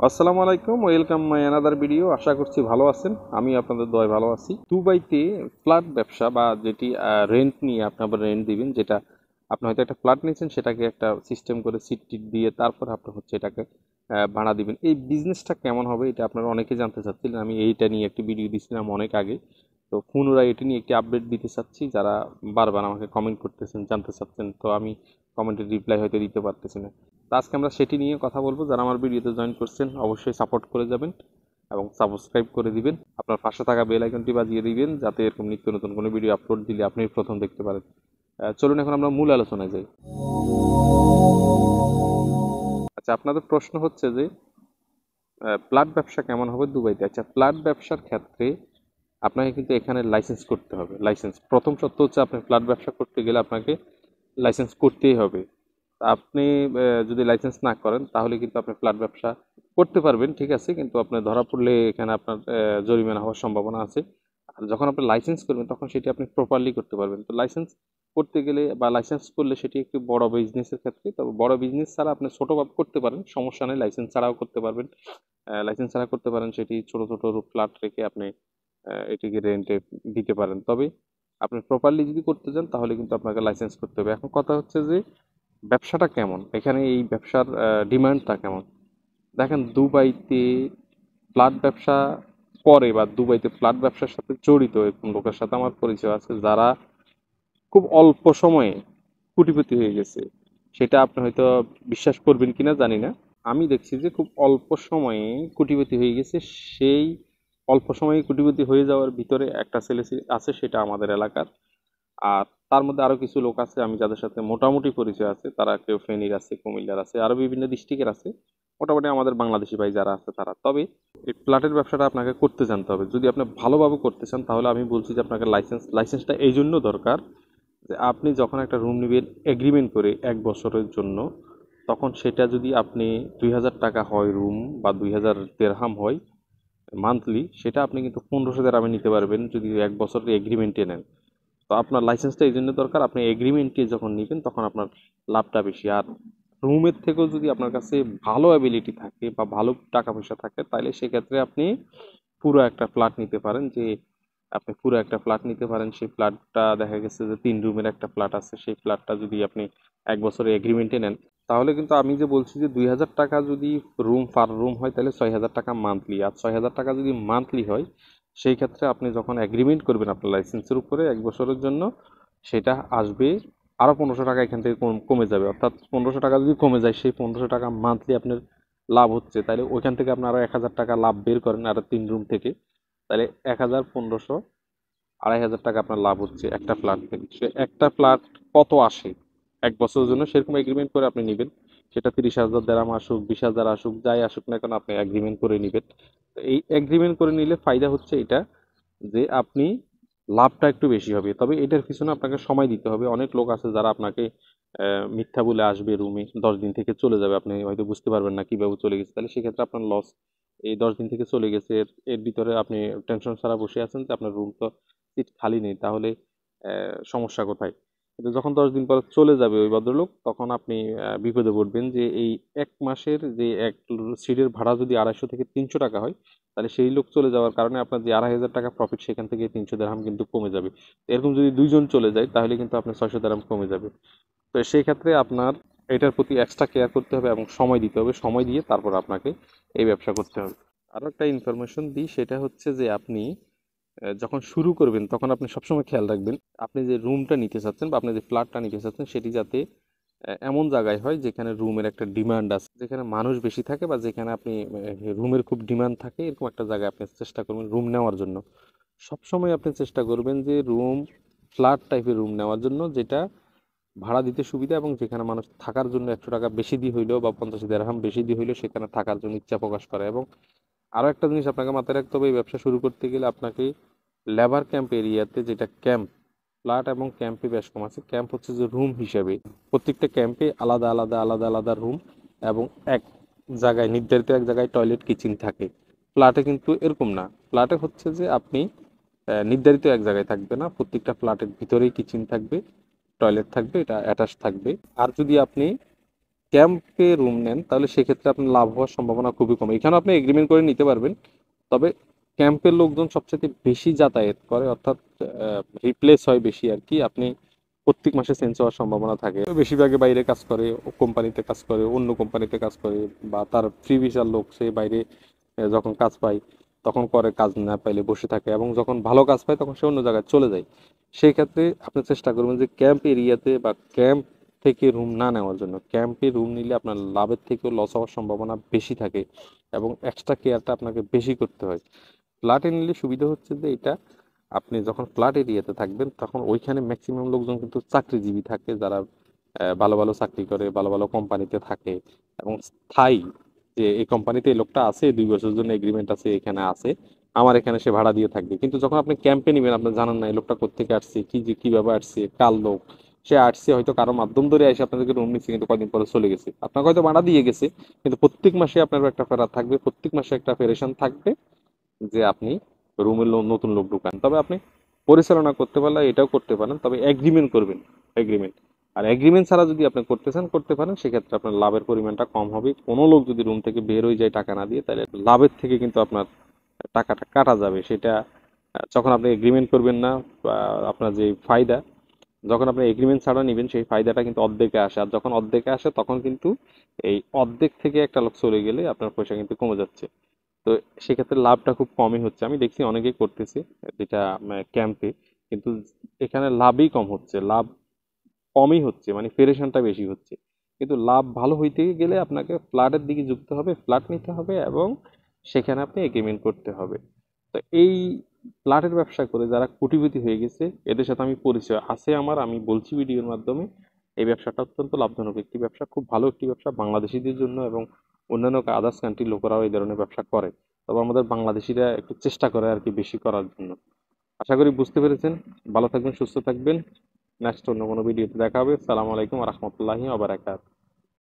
আসসালামু আলাইকুম, welcome my another video. আশা করছি ভালো আছেন। আমি আপনাদের দোয়ায় ভালো আছি। দুবাইতে ফ্ল্যাট ব্যবসা বা যেটি রেন্ট নিয়ে আপনি আবার রেন্ট দিবেন, যেটা আপনি হয়তো একটা ফ্ল্যাট নিয়েছেন, সেটাকে একটা সিস্টেম করে সিট টিট দিয়ে তারপর আপনি হচ্ছে এটাকে ভাড়া দিবেন। এই বিজনেসটা কেমন হবে এটা আপনারা অনেকে জানতে চাচ্ছিলেন। আমি এইটা নিয়ে একটি ভিডিও দিয়েছিলাম অনেক আগে। তো পুনরায় এটি নিয়ে একটি আপডেট দিতে চাচ্ছি। যারা বারবার আমাকে কমেন্ট করতেছেন, জানতে চাচ্ছেন, তো আমি কমেন্টের রিপ্লাই হয়তো দিতে পারতেছি না। তো আজকে আমরা সেটি নিয়ে কথা বলবো। যারা আমার ভিডিওতে জয়েন করছেন অবশ্যই সাপোর্ট করে যাবেন এবং সাবস্ক্রাইব করে দিবেন। আপনার পাশে থাকা বেল আইকনটি বাজিয়ে দিবেন, যাতে এরকম নিত্য নতুন কোনো ভিডিও আপলোড দিলে আপনি প্রথম দেখতে পারেন। চলুন এখন আমরা মূল আলোচনায় যাই। আচ্ছা, আপনাদের প্রশ্ন হচ্ছে যে ফ্ল্যাট ব্যবসা কেমন হবে দুবাইতে। আচ্ছা, ফ্ল্যাট ব্যবসার ক্ষেত্রে আপনাকে কিন্তু এখানে লাইসেন্স করতে হবে। লাইসেন্স প্রথম শর্ত হচ্ছে, আপনি ফ্ল্যাট ব্যবসা করতে গেলে আপনাকে লাইসেন্স করতেই হবে। আপনি যদি লাইসেন্স না করেন তাহলে কিন্তু আপনি ফ্ল্যাট ব্যবসা করতে পারবেন, ঠিক আছে, কিন্তু আপনি ধরা পড়লে এখানে আপনার জরিমানা হওয়ার সম্ভাবনা আছে। আর যখন আপনি লাইসেন্স করবেন তখন সেটি আপনি প্রপারলি করতে পারবেন। তো লাইসেন্স করতে গেলে বা লাইসেন্স করলে সেটি একটি বড় বিজনেসের ক্ষেত্রে, তবে বড় বিজনেস ছাড়া আপনি ছোটোভাবে করতে পারেন, সমস্যা নেই, লাইসেন্স ছাড়াও করতে পারবেন। লাইসেন্স ছাড়া করতে পারেন, সেটি ছোট ছোট ফ্ল্যাট রেখে আপনি এটিকে রেন্টে দিতে পারেন। তবে আপনি প্রপারলি যদি করতে চান তাহলে কিন্তু আপনাকে লাইসেন্স করতে হবে। এখন কথা হচ্ছে যে ব্যবসাটা কেমন, এখানে এই ব্যবসার ডিমান্ডটা কেমন। দেখেন, দুবাইতে ফ্ল্যাট ব্যবসা করে বা দুবাইতে ফ্ল্যাট ব্যবসার সাথে জড়িত এরকম লোকের সাথে আমার পরিচয় আছে, যারা খুব অল্প সময়ে কোটিপতি হয়ে গেছে। সেটা আপনি হয়তো বিশ্বাস করবেন কিনা জানি না। আমি দেখছি যে খুব অল্প সময়ে কোটিপতি হয়ে গেছে। সেই অল্প সময়ে কোটিপতি হয়ে যাওয়ার ভিতরে একটা ছেলে আছে, সেটা আমাদের এলাকার। আর তার মধ্যে আরো কিছু লোক আছে আমি যাদের সাথে মোটামুটি পরিচয় আছে। তারা কেউ ফেনীর আছে, কুমিল্লার আছে, আরো বিভিন্ন ডিস্ট্রিক্টের আছে। মোটামুটি আমাদের বাংলাদেশি ভাই যারা আছে তারা। তবে এই ফ্ল্যাটের ব্যবসাটা আপনাকে করতে জানতে হবে। যদি আপনি ভালোভাবে করতে চান তাহলে আমি বলছি যে আপনাকে লাইসেন্সটা এই জন্য দরকার যে আপনি যখন একটা রুম নেবেন এগ্রিমেন্ট করে 1 বছরের জন্য, তখন সেটা যদি আপনি 2,000 টাকা হয় রুম, বা 2,000 দেরহাম হয় মান্থলি, সেটা আপনি কিন্তু 1500 দেরহামে নিতে পারবেন যদি 1 বছরের এগ্রিমেন্টে নেন। তো আপনার লাইসেন্সটা এই জন্য দরকার, আপনি এগ্রিমেন্টে যখন নেবেন তখন আপনার লাভটা বেশি। আর রুমের থেকেও যদি আপনার কাছে ভালো অ্যাবিলিটি থাকে বা ভালো টাকা পয়সা থাকে, তাহলে সেক্ষেত্রে আপনি পুরো একটা ফ্ল্যাট নিতে পারেন। যে আপনি পুরো একটা ফ্ল্যাট নিতে পারেন, সেই ফ্ল্যাটটা দেখা গেছে যে 3 রুমের একটা ফ্ল্যাট আছে, সেই ফ্ল্যাটটা যদি আপনি 1 বছরের এগ্রিমেন্টে নেন, তাহলে কিন্তু আমি যে বলছি যে 2,000 টাকা যদি রুম পার রুম হয় তাহলে 6,000 টাকা মান্থলি। আর 6,000 টাকা যদি মান্থলি হয়, সেই ক্ষেত্রে আপনি যখন এগ্রিমেন্ট করবেন আপনার লাইসেন্সের উপরে 1 বছরের জন্য, সেটা আসবে আরো 1500 টাকা এখান থেকে কমে যাবে। অর্থাৎ 1500 টাকা যদি কমে যায়, সেই 1500 টাকা মান্থলি আপনার লাভ হচ্ছে। তাহলে ওইখান থেকে আপনি আরো 1,000 টাকা লাভ বের করেন আরো 3 রুম থেকে, তাহলে 1,000, 1500, 2,500 টাকা আপনার লাভ হচ্ছে একটা ফ্ল্যাট থেকে। সে একটা ফ্ল্যাট কত আসে 1 বছরের জন্য, সেরকম এগ্রিমেন্ট করে আপনি নেবেন। সেটা 30,000 দেরাম আসুক, 20,000 আসুক, যাই আসুক না কেন, আপনি এগ্রিমেন্ট করে নেবেন। তো এই এগ্রিমেন্ট করে নিলে ফায়দা হচ্ছে এটা যে আপনি লাভটা একটু বেশি হবে। তবে এটার পিছনে আপনাকে সময় দিতে হবে। অনেক লোক আছে যারা আপনাকে মিথ্যা বলে আসবে রুমে, 10 দিন থেকে চলে যাবে, আপনি হয়তো বুঝতে পারবেন না কিভাবে চলে গেছে, তাহলে সেক্ষেত্রে আপনার লস। এই 10 দিন থেকে চলে গেছে, এর ভিতরে আপনি টেনশন ছাড়া বসে আছেন যে আপনার রুম তো সিট খালি নেই, তাহলে সমস্যা কোথায়। কিন্তু যখন 10 দিন পর চলে যাবে ওই ভদ্রলোক, তখন আপনি বিপদে পড়বেন যে এই 1 মাসের যে এক সিটের ভাড়া যদি 250 থেকে 300 টাকা হয়, তাহলে সেই লোক চলে যাওয়ার কারণে আপনার যে 2,500 টাকা প্রফিট, সেখান থেকে 300 দেরহাম কিন্তু কমে যাবে। এরকম যদি 2 জন চলে যায় তাহলে কিন্তু আপনার 600 দেরহাম কমে যাবে। তো সেই ক্ষেত্রে আপনার এটার প্রতি এক্সট্রা কেয়ার করতে হবে এবং সময় দিতে হবে। সময় দিয়ে তারপর আপনাকে এই ব্যবসা করতে হবে। আরও একটা ইনফরমেশন দিই, সেটা হচ্ছে যে আপনি যখন শুরু করবেন তখন আপনি সবসময় খেয়াল রাখবেন আপনি যে রুমটা নিতে চাচ্ছেন বা আপনি যে ফ্ল্যাটটা নিতে চাচ্ছেন, সেটি যাতে এমন জায়গায় হয় যেখানে রুমের একটা ডিমান্ড আছে, যেখানে মানুষ বেশি থাকে, বা যেখানে আপনি রুমের খুব ডিমান্ড থাকে, এরকম একটা জায়গায় আপনি চেষ্টা করবেন রুম নেওয়ার জন্য। সবসময় আপনি চেষ্টা করবেন যে রুম, ফ্ল্যাট টাইপের রুম নেওয়ার জন্য, যেটা ভাড়া দিতে সুবিধা এবং যেখানে মানুষ থাকার জন্য 100 টাকা বেশি দিয়ে হইলেও বা 50 দেরহাম বেশি দিয়ে হইলেও সেখানে থাকার জন্য ইচ্ছা প্রকাশ করে। এবং আরও একটা জিনিস আপনাকে মাথায় রাখতে হবে, এই ব্যবসা শুরু করতে গেলে আপনাকে লেবার ক্যাম্প এরিয়াতে, যেটা ক্যাম্প, ফ্ল্যাট এবং ক্যাম্পে বেশ কম আছে। ক্যাম্প হচ্ছে যে রুম হিসেবে, প্রত্যেকটা ক্যাম্পে আলাদা আলাদা আলাদা আলাদা রুম এবং এক জায়গায় নির্ধারিত এক জায়গায় টয়লেট কিচেন থাকে। ফ্ল্যাটে কিন্তু এরকম না। ফ্ল্যাটে হচ্ছে যে আপনি নির্ধারিত এক জায়গায় থাকবে না, প্রত্যেকটা ফ্ল্যাটের ভিতরেই কিচেন থাকবে, টয়লেট থাকবে, এটা অ্যাটাচ থাকবে। আর যদি আপনি ক্যাম্পে রুম নেন তাহলে সেক্ষেত্রে আপনার লাভ হওয়ার সম্ভাবনা খুবই কম। এখানেও আপনি এগ্রিমেন্ট করে নিতে পারবেন, তবে ক্যাম্পের লোকজন সবচেয়ে বেশি যাতায়াত করে, অর্থাৎ রিপ্লেস হয় বেশি আর কি। আপনি প্রত্যেক মাসে চেঞ্জ হওয়ার সম্ভাবনা থাকে। বেশিরভাগে বাইরে কাজ করে, কোম্পানিতে কাজ করে, অন্য কোম্পানিতে কাজ করে, বা তার ফ্রি ভিসার লোক, সে বাইরে যখন কাজ পায় তখন করে, কাজ না পাইলে বসে থাকে, এবং যখন ভালো কাজ পায় তখন সে অন্য জায়গায় চলে যায়। সেই ক্ষেত্রে আপনি চেষ্টা করবেন যে ক্যাম্প এরিয়াতে বা ক্যাম্প থেকে রুম না নেওয়ার জন্য। ক্যাম্পে রুম নিলে আপনার লাভের থেকেও লস হওয়ার সম্ভাবনা বেশি থাকে, এবং এক্সট্রা কেয়ারটা আপনাকে বেশি করতে হয়। ফ্ল্যাটে নিলে সুবিধা হচ্ছে যে এটা, আপনি যখন ফ্ল্যাট এরিয়াতে থাকবেন তখন ওইখানে ম্যাক্সিমাম লোকজন কিন্তু চাকরিজীবী থাকে, যারা ভালো ভালো চাকরি করে, ভালো ভালো কোম্পানিতে থাকে, এবং স্থায়ী, যে এই কোম্পানিতে এই লোকটা আছে, 2 বছরের জন্য এগ্রিমেন্ট আছে, এখানে আছে, আমার এখানে সে ভাড়া দিয়ে থাকবে। কিন্তু যখন আপনি ক্যাম্পে নেবেন, আপনি জানেন না এই লোকটা কোত্থেকে আসছে, কি যে কিভাবে আসছে, কার লোক, সে আসছে হয়তো কারো মাধ্যম ধরে এসে আপনাদেরকে রুম নিচ্ছে, কিন্তু কয়দিন পরে চলে গেছে, আপনাকে হয়তো ভাড়া দিয়ে গেছে, কিন্তু প্রত্যেক মাসে আপনার একটা ফেরা থাকবে, প্রত্যেক মাসে একটা ফেরেশন থাকবে যে আপনি রুমের নতুন লোক ঢুকান। তবে আপনি পরিচালনা করতে পারলে এটাও করতে পারেন, তবে এগ্রিমেন্ট করবেন, এগ্রিমেন্ট। আর এগ্রিমেন্ট ছাড়া যদি আপনি করতে চান করতে পারেন, সেক্ষেত্রে আপনার লাভের পরিমাণটা কম হবে। কোনো লোক যদি রুম থেকে বের হয়ে যায় টাকা না দিয়ে, তাহলে লাভের থেকে কিন্তু আপনার টাকাটা কাটা যাবে। সেটা যখন আপনি এগ্রিমেন্ট করবেন না, বা আপনার যে ফায়দা, যখন আপনি এগ্রিমেন্ট ছাড়া নেবেন সেই ফায়দাটা কিন্তু অর্ধেকে আসে, আর যখন অর্ধেকে আসে তখন কিন্তু এই অর্ধেক থেকে একটা লোক চলে গেলে আপনার পয়সা কিন্তু কমে যাচ্ছে। তো সেক্ষেত্রে লাভটা খুব কমই হচ্ছে, আমি দেখছি অনেকেই করতেছে যেটা ক্যাম্পে, কিন্তু এখানে লাভই কম হচ্ছে, লাভ কমই হচ্ছে, মানে পেরেশানটা বেশি হচ্ছে। কিন্তু লাভ ভালো হইতে গেলে আপনাকে ফ্ল্যাটের দিকে যুক্ত হবে, ফ্ল্যাট নিতে হবে, এবং সেখানে আপনি এগ্রিমেন্ট করতে হবে। তো এই ফ্ল্যাটের ব্যবসা করে যারা কোটিপতি হয়ে গেছে, এদের সাথে আমি পরিচয় আছে আমার, আমি বলছি ভিডিওর মাধ্যমে। এই ব্যবসাটা অত্যন্ত লাভজনক একটি ব্যবসা, খুব ভালো একটি ব্যবসা বাংলাদেশিদের জন্য, এবং অন্যান্য আদার্স কান্ট্রির লোকেরাও এই ধরনের ব্যবসা করে। তবে আমাদের বাংলাদেশিরা একটু চেষ্টা করে আর কি বেশি করার জন্য। আশা করি বুঝতে পেরেছেন। ভালো থাকবেন, সুস্থ থাকবেন। নেক্সট অন্য কোনো ভিডিওতে দেখা হবে। সালামু আলাইকুম রহমতুল্লাহি ওয়া বারাকাতুহু।